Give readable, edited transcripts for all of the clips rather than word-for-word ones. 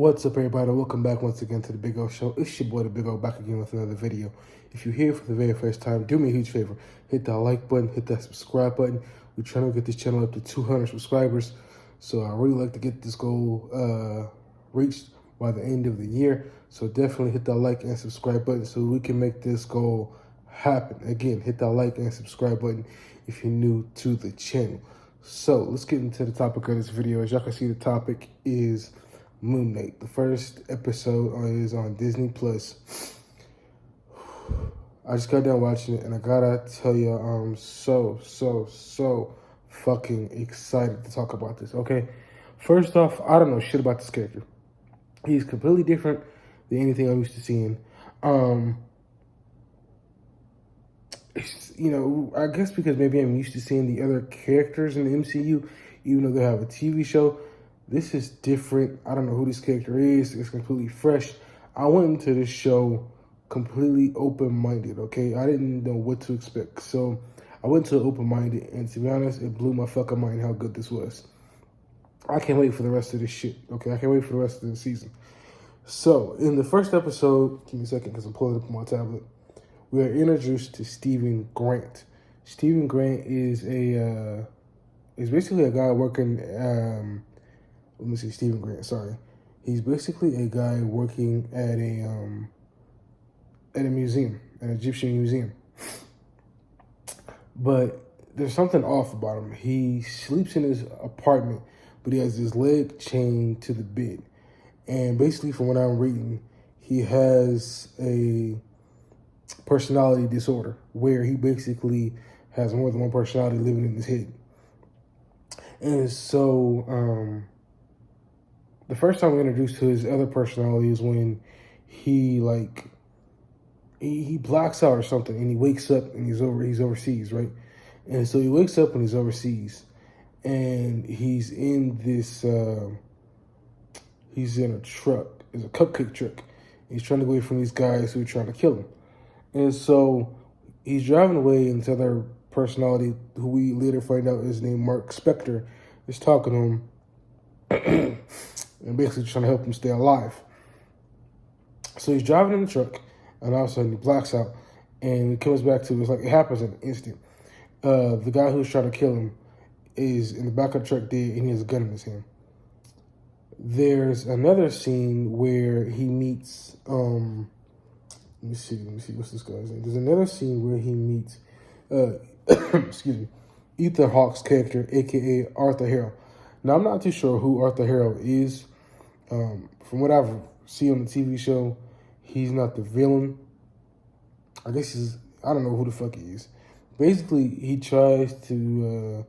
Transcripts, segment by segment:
What's up, everybody? Welcome back once again to the Big O Show. It's your boy, the Big O, back again with another video. If you're here for the very first time, do me a huge favor. Hit that like button, hit that subscribe button. We're trying to get this channel up to 200 subscribers. So I really like to get this goal reached by the end of the year. So definitely hit that like and subscribe button so we can make this goal happen. Again, hit that like and subscribe button if you're new to the channel. So let's get into the topic of this video. As y'all can see, the topic is Moon Knight. The first episode is on Disney Plus. I just got done watching it, and I gotta tell you, I'm so fucking excited to talk about this. Okay, first off, I don't know shit about this character. He's completely different than anything I'm used to seeing. I guess because maybe I'm used to seeing the other characters in the MCU, even though they have a TV show. This is different. I don't know who this character is. It's completely fresh. I went into this show completely open-minded, okay? I didn't know what to expect. So I went to open-minded, and to be honest, it blew my fucking mind how good this was. I can't wait for the rest of this shit, okay? I can't wait for the rest of the season. So in the first episode, give me a second because I'm pulling up my tablet, we are introduced to Stephen Grant. Stephen Grant is basically a guy working, let me see, Stephen Grant, sorry. He's basically a guy working at a museum, an Egyptian museum. But there's something off about him. He sleeps in his apartment, but he has his leg chained to the bed. And basically, from what I'm reading, he has a personality disorder where he basically has more than one personality living in his head. And so, the first time we're introduced to his other personality is when he blacks out or something, and he wakes up and he's overseas, right? And so he wakes up and he's overseas, and he's in this he's in a truck. It's a cupcake truck. He's trying to go away from these guys who are trying to kill him. And so he's driving away, and this other personality, who we later find out is named Mark Spector, is talking to him and basically trying to help him stay alive. So he's driving in the truck, and all of a sudden he blacks out, and he comes back to, it's like it happens in an instant. The guy who's trying to kill him is in the back of the truck dead, and he has a gun in his hand. There's another scene where he meets, let me see, what's this guy's name? There's another scene where he meets, excuse me, Ethan Hawke's character, aka Arthur Harrow. Now, I'm not too sure who Arthur Harrow is. From what I've seen on the TV show, he's not the villain. I guess I don't know who the fuck he is. Basically, he tries to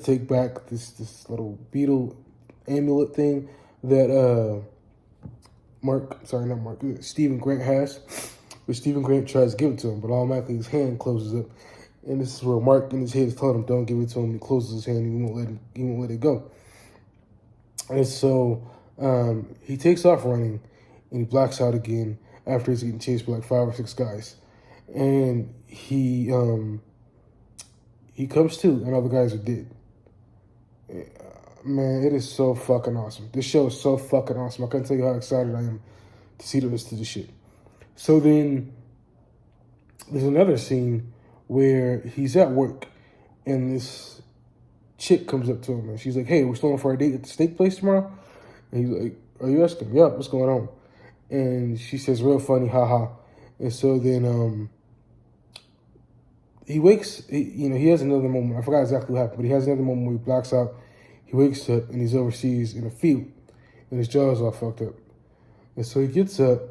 take back this little beetle amulet thing that Stephen Grant has. But Stephen Grant tries to give it to him, but automatically his hand closes up. And this is where Mark in his head is telling him, don't give it to him. He closes his hand and he won't let it go. And so he takes off running, and he blacks out again after he's getting chased by like 5 or 6 guys. And he comes to, and all the guys are dead. Man, it is so fucking awesome. This show is so fucking awesome. I can't tell you how excited I am to see the rest of the shit. So then there's another scene where he's at work, and this chick comes up to him, and she's like, hey, we're going for a date at the steak place tomorrow? And he's like, are you asking? Yeah, what's going on? And she says, real funny, haha. And so then he wakes, he has another moment. I forgot exactly what happened, but he has another moment where he blacks out. He wakes up, and he's overseas in a field, and his jaw's all fucked up. And so he gets up,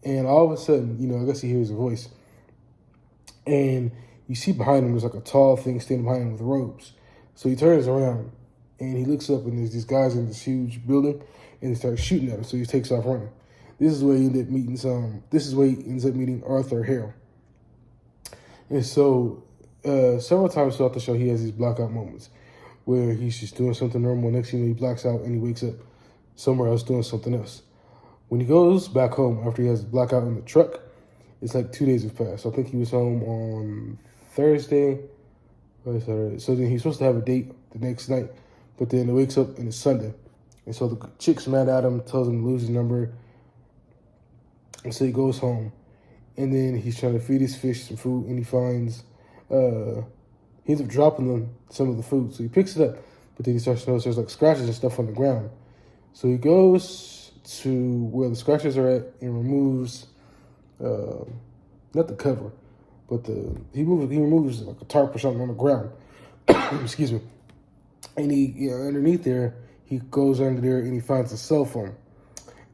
and all of a sudden, I guess he hears a voice. And you see behind him, there's like a tall thing standing behind him with robes. So he turns around, and he looks up, and there's these guys in this huge building, and they start shooting at him, so he takes off running. This is where he ends up meeting Arthur Harrow. And so several times throughout the show, he has these blackout moments where he's just doing something normal. Next thing you know, he blacks out, and he wakes up somewhere else doing something else. When he goes back home after he has a blackout in the truck, it's like 2 days have passed. So I think he was home on Thursday. So then he's supposed to have a date the next night, but then he wakes up and it's Sunday. And so the chick's mad at him, tells him to lose his number. And so he goes home. And then he's trying to feed his fish some food, and he finds, he ends up dropping them some of the food. So he picks it up, but then he starts to notice there's like scratches and stuff on the ground. So he goes to where the scratches are at and removes, not the cover, but he removes like a tarp or something on the ground. Excuse me. And underneath there, he goes under there and he finds a cell phone.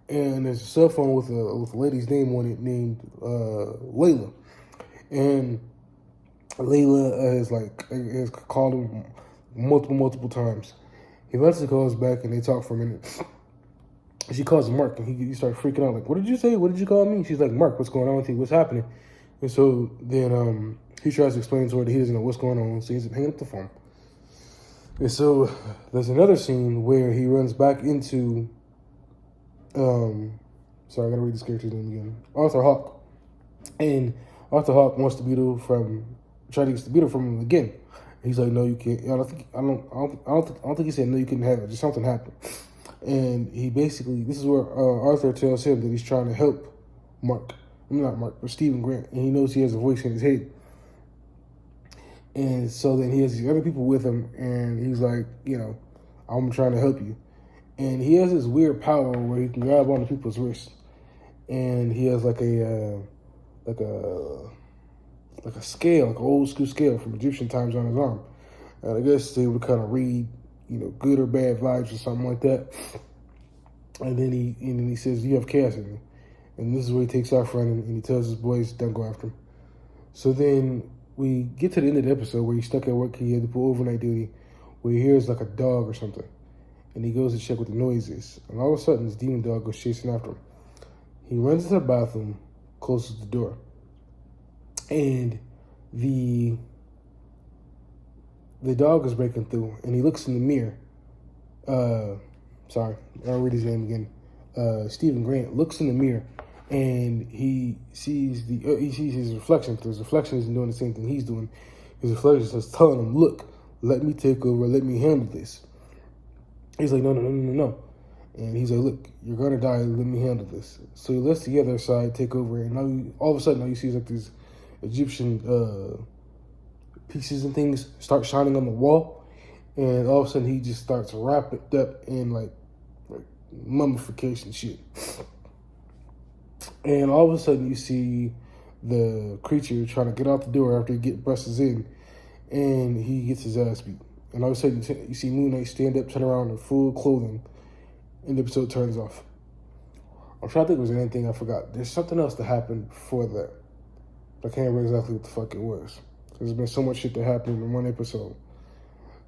And there's a cell phone with a lady's name on it named Layla. And Layla has called him multiple times. He eventually calls back and they talk for a minute. She calls him Mark, and he starts freaking out, like, what did you say? What did you call me? She's like, Mark, what's going on with you? What's happening? And so then he tries to explain to her that he doesn't know what's going on, so he's hanging up the phone. And so there's another scene where he runs back into, sorry, I gotta read this character's name again, Arthur Hawke. And Arthur Hawke wants to beat her try to get the beat from him again. And he's like, no, you can't. I don't think he said no, you couldn't have it. Just something happened. And he basically, this is where Arthur tells him that he's trying to help but Stephen Grant. And he knows he has a voice in his head. And so then he has these other people with him, and he's like, I'm trying to help you. And he has this weird power where he can grab onto people's wrists. And he has like a scale, like an old school scale from Egyptian times on his arm. And I guess they would kind of read, good or bad vibes or something like that. And then he says, you have chaos in me. And this is where he takes off running, and he tells his boys, don't go after him. So then we get to the end of the episode where he's stuck at work. He had to pull overnight duty, where he hears like a dog or something. And he goes to check what the noise is. And all of a sudden, this demon dog goes chasing after him. He runs into the bathroom, closes the door. And the dog is breaking through, and he looks in the mirror. Sorry, I'll read his name again. Stephen Grant looks in the mirror, and he sees his reflection. His reflection isn't doing the same thing he's doing. His reflection is telling him, "Look, let me take over. Let me handle this." He's like, "No." And he's like, "Look, you're gonna die. Let me handle this." So he lets the other side take over, and now all of a sudden, you see like these Egyptian pieces and things start shining on the wall, and all of a sudden he just starts wrapped up in like mummification shit. And all of a sudden you see the creature trying to get out the door after he busts in, and he gets his ass beat. And all of a sudden you see Moon Knight stand up, turn around in full clothing, and the episode turns off. I'm trying to think if there's anything I forgot. There's something else that happened before that. I can't remember exactly what the fuck it was. There's been so much shit that happened in one episode.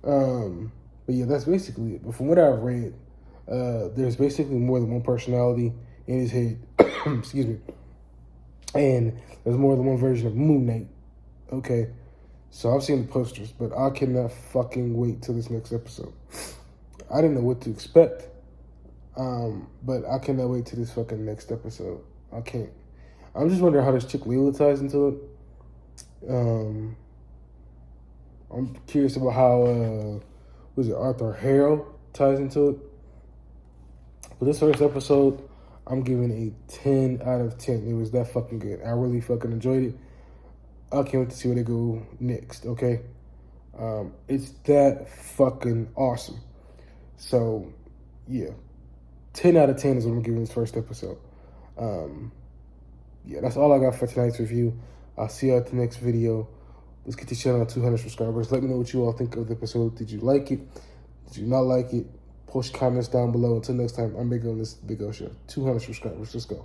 But yeah, that's basically it. But from what I've read, there's basically more than one personality in his head. Excuse me. And there's more than one version of Moon Knight. Okay. So I've seen the posters, but I cannot fucking wait till this next episode. I didn't know what to expect. But I cannot wait till this fucking next episode. I can't. I'm just wondering how this chick Layla ties into it. I'm curious about how, Arthur Harrow ties into it. But this first episode, I'm giving a 10 out of 10. It was that fucking good. I really fucking enjoyed it. I can't wait to see where they go next, okay? It's that fucking awesome. So, yeah. 10 out of 10 is what I'm giving this first episode. Yeah, that's all I got for tonight's review. I'll see you at the next video. Let's get this channel to 200 subscribers. Let me know what you all think of the episode. Did you like it? Did you not like it? Post your comments down below. Until next time, I'm Big O on this Big O Show. 200 subscribers. Let's go.